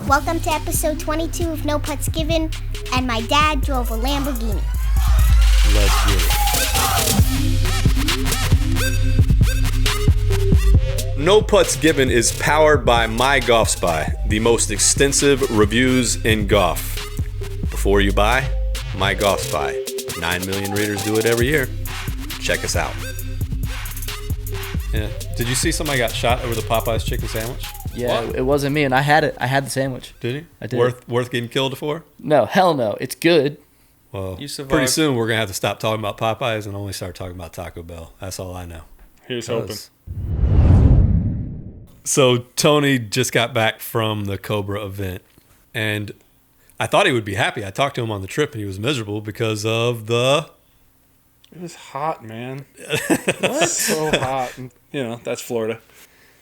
Welcome to episode 22 of No Putts Given, and my dad drove a Lamborghini. Let's get it. No Putts Given is powered by My Golf Spy, the most extensive reviews in golf. Before you buy, My Golf Spy. 9 million readers do it every year. Check us out. Yeah. Did you see somebody got shot over the Popeyes chicken sandwich? Yeah, it wasn't me, and I had it. I had the sandwich. Did you? I did. Worth getting killed for? No, hell no. It's good. Well, You survived. pretty soon we're going to have to stop talking about Popeyes and only start talking about Taco Bell. That's all I know. Here's hoping. So Tony just got back from the Cobra event, and I thought he would be happy. I talked to him on the trip, and he was miserable because of the... It was hot, man. It's so hot. That's Florida.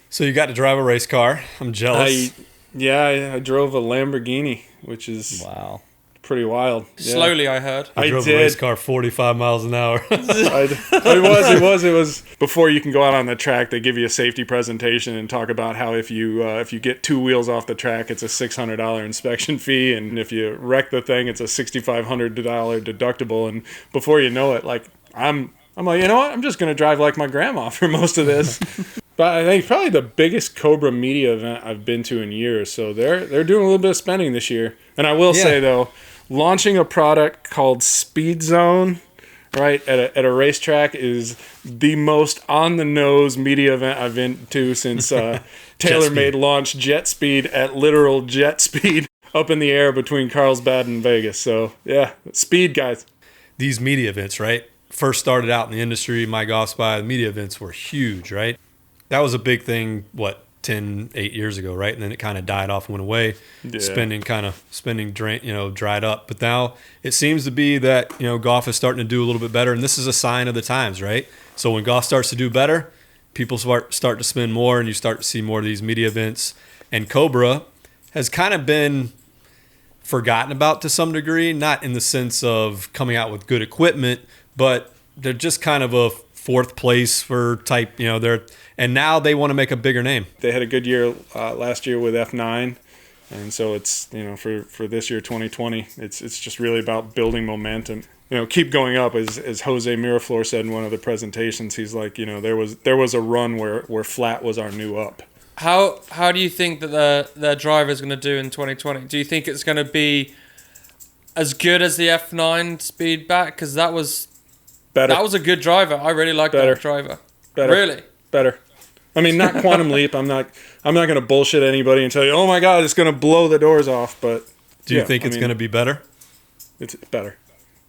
So you got to drive a race car. I'm jealous. I drove a Lamborghini, which is pretty wild. Yeah. Slowly, I heard. I drove a race car 45 miles an hour. It was before you can go out on the track. They give you a safety presentation and talk about how if you get two wheels off the track, it's a $600 inspection fee, and if you wreck the thing, it's a $6,500 deductible. And before you know it, like I'm like, you know what? I'm just gonna drive like my grandma for most of this. But I think probably the biggest Cobra media event I've been to in years. So they're doing a little bit of spending this year. And I will say though, launching a product called SpeedZone, right, at a racetrack is the most on the nose media event I've been to since TaylorMade launched Jet Speed at literal jet speed up in the air between Carlsbad and Vegas. So yeah, speed guys. These media events, right? First started out in the industry, My Golf Spy, the media events were huge, right? That was a big thing, 8 years ago, right? And then it kind of died off and went away. Yeah. Spending dried up. But now it seems to be that, golf is starting to do a little bit better. And this is a sign of the times, right? So when golf starts to do better, people start to spend more, and you start to see more of these media events. And Cobra has kind of been forgotten about to some degree, not in the sense of coming out with good equipment, but they're just kind of a fourth place for type, and now they want to make a bigger name. They had a good year last year with F9, and so it's, for this year, 2020, it's just really about building momentum. Keep going up, as Jose Miraflor said in one of the presentations. He's like, there was a run where flat was our new up. How do you think that the driver is going to do in 2020? Do you think it's going to be as good as the F9 Speedback? Because that was better. That was a good driver. I really liked that driver. Better. Really? Better. I mean, not quantum leap. I'm not going to bullshit anybody and tell you, oh my God, it's going to blow the doors off. But do you think it's going to be better? It's better.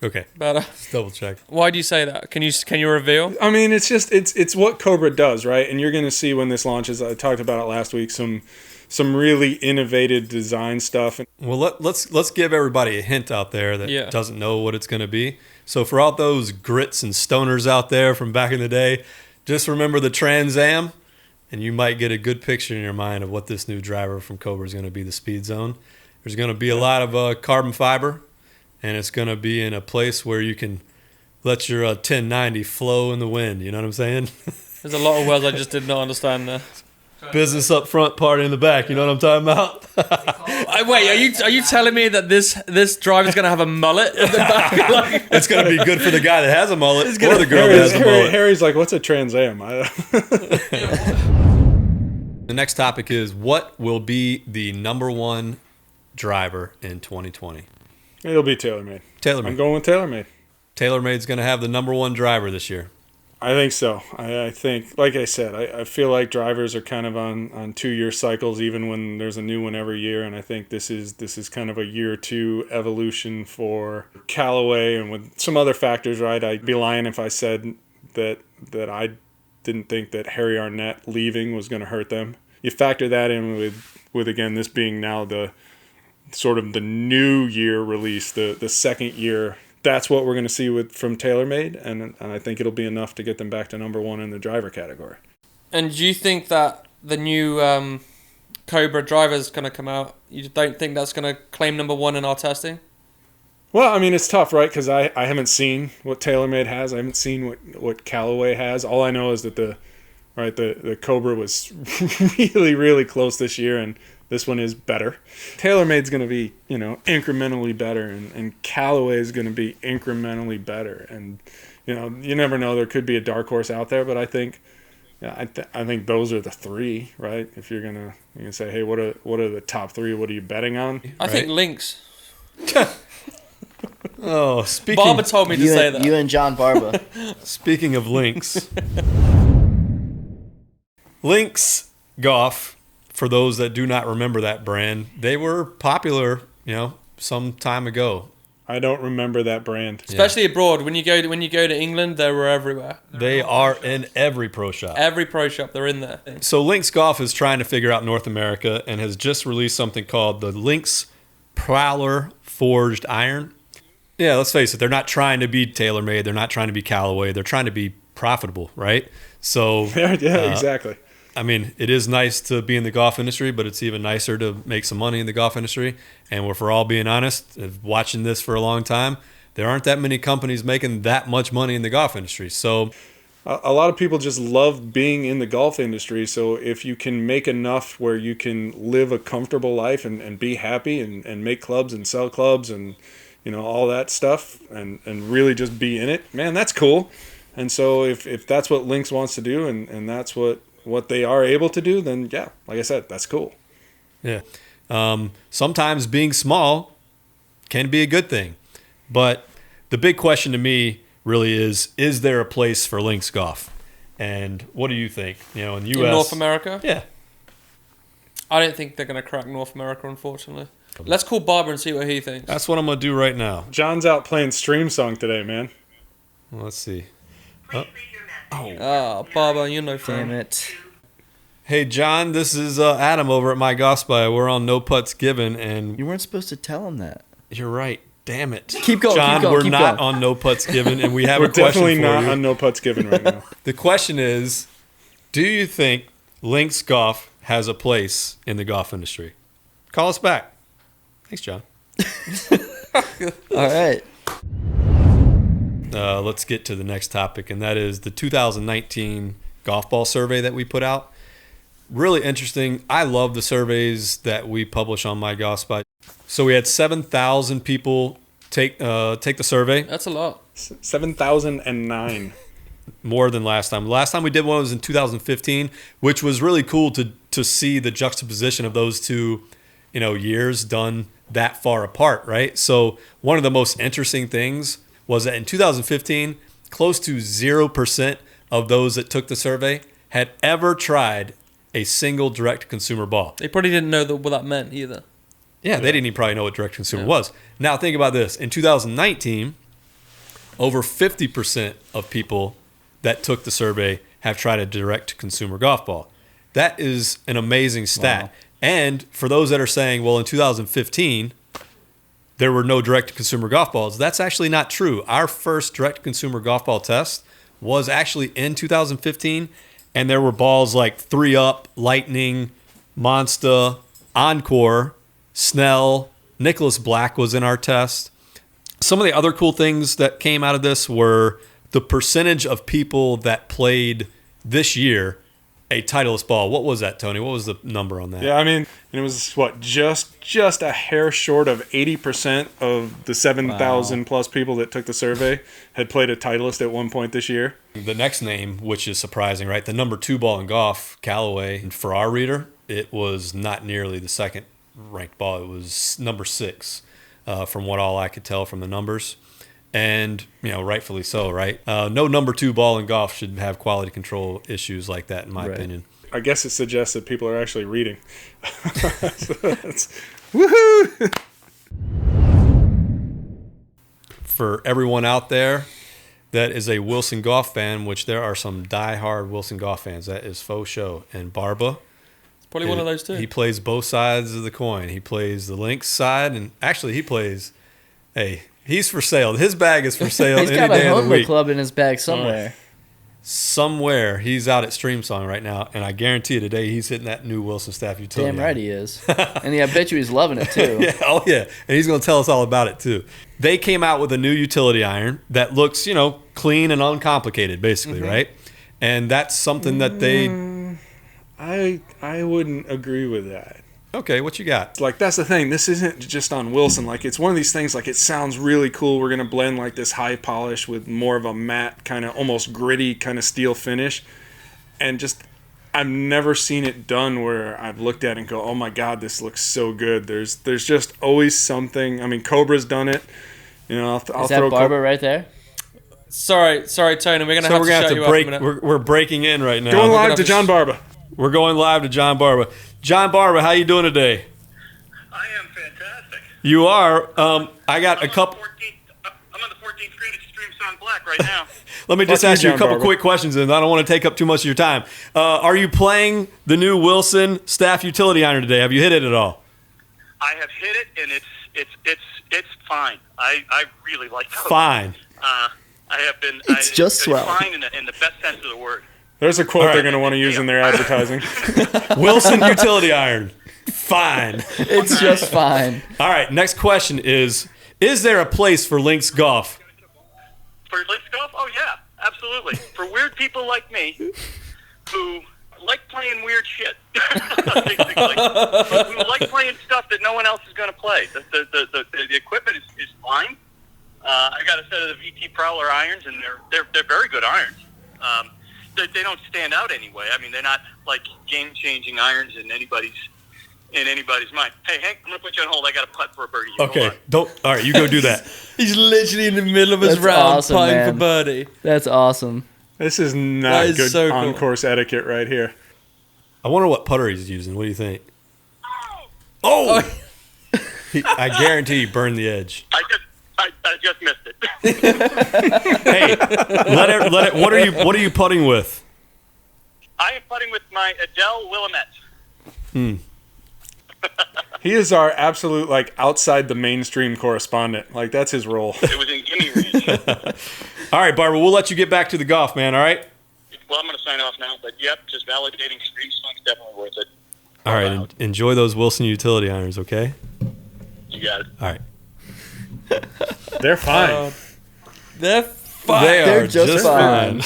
Okay. Better. Let's double check. Why do you say that? Can you reveal? I mean, it's just it's what Cobra does, right? And you're going to see when this launches. I talked about it last week. Some really innovative design stuff. Well, let's give everybody a hint out there that doesn't know what it's going to be. So for all those grits and stoners out there from back in the day, just remember the Trans Am, and you might get a good picture in your mind of what this new driver from Cobra is going to be, the SpeedZone. There's going to be a lot of carbon fiber, and it's going to be in a place where you can let your 1090 flow in the wind. You know what I'm saying? There's a lot of words I just did not understand there. Business up front, party in the back. You know what I'm talking about? Wait, are you telling me that this driver's going to have a mullet in the back? It's going to be good for the guy that has a mullet or the girl that has a mullet. Harry's like, what's a Trans Am? The next topic is, what will be the number one driver in 2020? It'll be TaylorMade. I'm going with TaylorMade. TaylorMade's going to have the number one driver this year. I think so. I think, like I said, I feel like drivers are kind of on 2-year cycles, even when there's a new one every year. And I think this is kind of a year or two evolution for Callaway, and with some other factors, right? I'd be lying if I said that I didn't think that Harry Arnett leaving was going to hurt them. You factor that in with again, this being now the sort of the new year release, the second year. That's what we're going to see from TaylorMade, and I think it'll be enough to get them back to number one in the driver category. And do you think that the new Cobra driver is going to come out? You don't think that's going to claim number one in our testing? Well, I mean, it's tough, right? Because I haven't seen what TaylorMade has. I haven't seen what Callaway has. All I know is that the Cobra was really, really close this year, and This one is better. TaylorMade's going to be, incrementally better, and Callaway is going to be incrementally better. And, you never know. There could be a dark horse out there, but I think I think those are the three, right? If you're gonna say, hey, what are the top three? What are you betting on? I think Lynx. Oh, speaking. Barber told me to say that. You and John Barber. Speaking of Lynx, Lynx Golf. For those that do not remember that brand, they were popular, some time ago. I don't remember that brand. Especially abroad. When you go to England, they were everywhere. They are in every pro shop. Every pro shop, they're in there. So Lynx Golf is trying to figure out North America and has just released something called the Lynx Prowler Forged Iron. Yeah, let's face it, they're not trying to be TaylorMade. They're not trying to be Callaway. They're trying to be profitable, right? So yeah, exactly. I mean, it is nice to be in the golf industry, but it's even nicer to make some money in the golf industry. And if we're all being honest, watching this for a long time, there aren't that many companies making that much money in the golf industry. So a lot of people just love being in the golf industry. So if you can make enough where you can live a comfortable life and be happy and make clubs and sell clubs and, all that stuff and really just be in it, man, that's cool. And so if that's what Lynx wants to do and that's what they are able to do, then yeah, like I said, that's cool. Yeah. Sometimes being small can be a good thing. But the big question to me really is there a place for Lynx Golf? And what do you think? In the U.S. In North America? Yeah. I don't think they're going to crack North America, unfortunately. Let's call Barber and see what he thinks. That's what I'm going to do right now. John's out playing Stream Song today, man. Well, let's see. Barber, you know, Damn it. Hey, John, this is Adam over at My Golf Spy. We're on No Putts Given, and You weren't supposed to tell him that. you're right. Damn it. Keep going, John, keep going, we're keep not going. on No Putts Given, and we have We're a question definitely for not you. on No Putts Given right now. The question is, do you think Lynx Golf has a place in the golf industry? Call us back. Thanks, John. All right. Let's get to the next topic, and that is the 2019 golf ball survey that we put out. Really interesting. I love the surveys that we publish on My Golf Spot. So we had 7,000 people take the survey. That's a lot. 7,009. More than last time. The last time we did one was in 2015, which was really cool to see the juxtaposition of those two, years done that far apart, right? So one of the most interesting things was that in 2015, close to 0% of those that took the survey had ever tried a single direct-to-consumer ball. They probably didn't know what that meant either. Yeah, they didn't even probably know what direct-to-consumer was. Now think about this. In 2019, over 50% of people that took the survey have tried a direct-to-consumer golf ball. That is an amazing stat. Wow. And for those that are saying, well, in 2015, there were no direct-to-consumer golf balls, that's actually not true. Our first direct-to-consumer golf ball test was actually in 2015, and there were balls like 3-Up, Lightning, Monster, Encore, Snell, Nicholas Black was in our test. Some of the other cool things that came out of this were the percentage of people that played this year a Titleist ball. What was that, Tony? What was the number on that? Yeah, I mean, it was just a hair short of 80% of the 7,000 plus people that took the survey had played a Titleist at one point this year. The next name, which is surprising, right? The number 2 ball in golf, Callaway. And for our reader, it was not nearly the second ranked ball. It was number 6, from what all I could tell from the numbers. And, rightfully so, right? No number 2 ball in golf should have quality control issues like that, in my opinion. I guess it suggests that people are actually reading. Woohoo! For everyone out there that is a Wilson Golf fan, which there are some diehard Wilson Golf fans, that is faux show. And Barba, it's probably one of those too. He plays both sides of the coin. He plays the Lynx side, and actually he plays, he's for sale. His bag is for sale He's any got day a of the week. Honda club in his bag somewhere. Somewhere. He's out at Stream Song right now, and I guarantee you today he's hitting that new Wilson Staff utility. Damn right he is. And I bet you he's loving it too. Yeah. And he's going to tell us all about it too. They came out with a new utility iron that looks, clean and uncomplicated, basically, right? And that's something that they... I wouldn't agree with that. Okay, what you got? Like, that's the thing. This isn't just on Wilson. Like, it's one of these things, like, it sounds really cool. We're going to blend, like, this high polish with more of a matte, kind of almost gritty kind of steel finish. And just, I've never seen it done where I've looked at it and go, oh, my God, this looks so good. There's just always something. I mean, Cobra's done it. You know, I'll Is that throw Barber right there? Sorry, Tony. We're gonna So have we're to gonna shut have you to break. up a minute. We're breaking in right now. Going live have to to John Barber. We're going live to John Barber. John Barber, how you doing today? I am fantastic. You are. I got a couple. I'm on the 14th screen at Stream Song Black right now. Let me just Fuck you, ask you a John couple Barber. quick questions, and I don't want to take up too much of your time. Are you playing the new Wilson Staff Utility Iron today? Have you hit it at all? I have hit it, and it's fine. I really like those. Fine. I have been. It's just swell. Fine in the best sense of the word. There's a quote All right. they're going to want to use in their advertising. Wilson Utility Iron. Fine. It's just fine. All right. Next question is there a place for links golf? For links golf, oh yeah, absolutely. For weird people like me, who like playing weird shit, basically, who like playing stuff that no one else is going to play. The equipment is fine. I got a set of the VT Prowler irons, and they're very good irons. They don't stand out anyway. I mean, they're not like game-changing irons in anybody's mind. Hey, Hank, I'm gonna put you on hold. I got a putt for a birdie. You Okay. go Don't. All right. You go do that. He's literally in the middle of his That's round awesome, putting man. for birdie. That's awesome. This is That not is good so cool. on-course etiquette right here. I wonder what putter he's using. What do you think? Oh! I guarantee he burned the edge. I just missed it. Hey, let it. What are you putting with? I am putting with my Adele Willamette. He is our absolute, like, outside the mainstream correspondent. Like, that's his role. It was in gimme range. All right, Barbara. We'll let you get back to the golf, man. All right. Well, I'm going to sign off now, but yep, just validating Stream Song's definitely worth it. All right. Enjoy those Wilson utility irons. Okay. You got it. All right. They're fine. They're fine. They They're are just fine.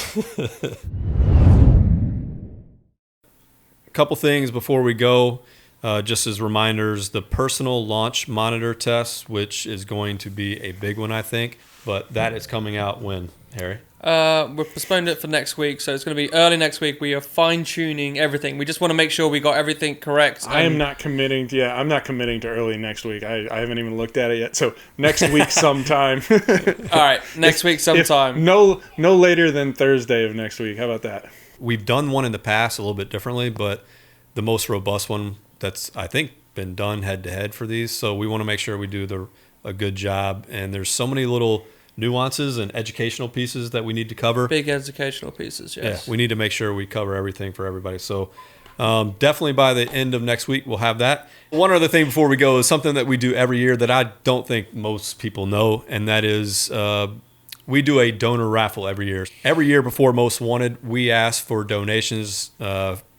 A couple things before we go, just as reminders, the personal launch monitor test, which is going to be a big one, I think, but that is coming out when, Harry? We've postponed it for next week, so it's going to be early next week. We are fine-tuning everything. We just want to make sure we got everything correct. I am not committing. I'm not committing to early next week. I haven't even looked at it yet. So next week sometime. All right, next week sometime. No later than Thursday of next week. How about that? We've done one in the past a little bit differently, but the most robust one that's, I think, been done head-to-head for these. So we want to make sure we do a good job. And there's so many little nuances and educational pieces that we need to cover. Big educational pieces, yes. Yeah, we need to make sure we cover everything for everybody. So definitely by the end of next week, we'll have that. One other thing before we go is something that we do every year that I don't think most people know, and that is we do a donor raffle every year. Every year before Most Wanted, we ask for donations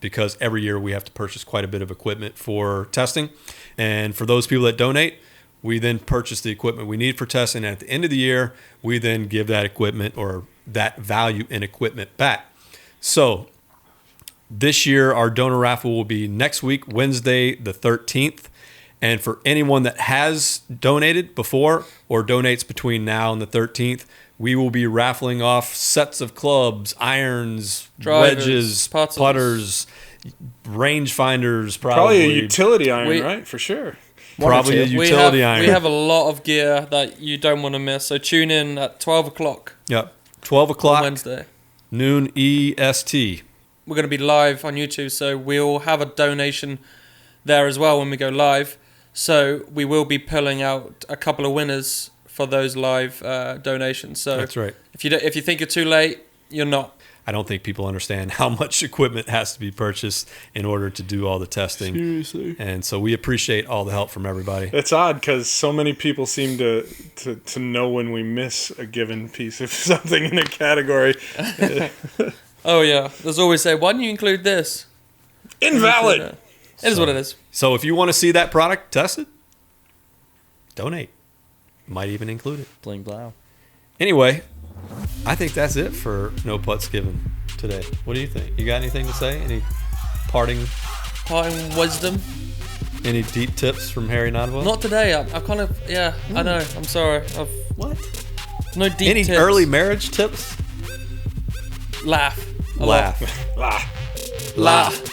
because every year we have to purchase quite a bit of equipment for testing. And for those people that donate, we then purchase the equipment we need for testing. And at the end of the year, we then give that equipment or that value in equipment back. So this year, our donor raffle will be next week, Wednesday, the 13th. And for anyone that has donated before or donates between now and the 13th, we will be raffling off sets of clubs, irons, Drivers, wedges, putters. putters, range finders, Probably a utility iron, We- right? For sure. Probably a utility iron. We have a lot of gear that you don't want to miss. So tune in at 12 o'clock Yep. 12 on o'clock, Wednesday. noon EST. We're going to be live on YouTube, so we'll have a donation there as well when we go live. So we will be pulling out a couple of winners for those live donations. So That's right. if you think you're too late, you're not. I don't think people understand how much equipment has to be purchased in order to do all the testing. Seriously. And so we appreciate all the help from everybody. It's odd because so many people seem to know when we miss a given piece of something in a category. Oh yeah, there's always say, why didn't you include this? Invalid. It is what it is. So if you want to see that product tested, donate. Might even include it. Bling blow. Anyway, I think that's it for No Putts Given today. What do you think? You got anything to say? Any parting? Parting wisdom. Any deep tips from Harry Nodwell? Not today. I've kind of, yeah, I know. I'm sorry. What? No deep Any tips. early marriage tips? Laugh. A Laugh. lot. Ah. Laugh.